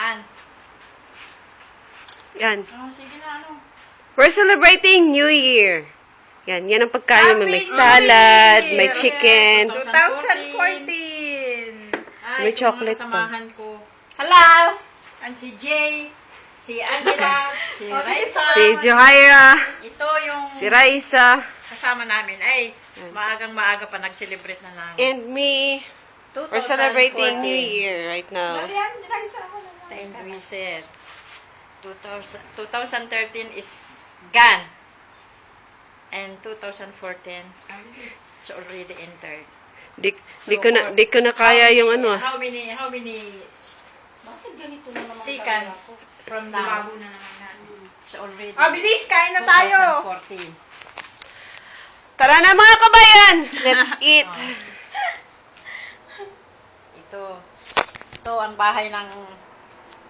samahan. Yan. Oh, sige na, ano. We're celebrating New Year. Yan ang pagkain. May salad, may chicken. 2014. May chocolate pa. Samahan ko. Hello! Ang si Jay, si Angela, si Raisa. Si Johaira, Ito yung si Raisa, kasama namin. Ay, maagang-maaga pa nag-celebrate na namin. and me. We're celebrating New Year right now. And we said, 2013 is gone. And 2014 is already entered. Di ko na kaya yung ano ah. How many seconds from now? It's already Bilis! Kain na tayo! 2014. Tara na mga kabayan! Let's eat! Ito ang bahay ng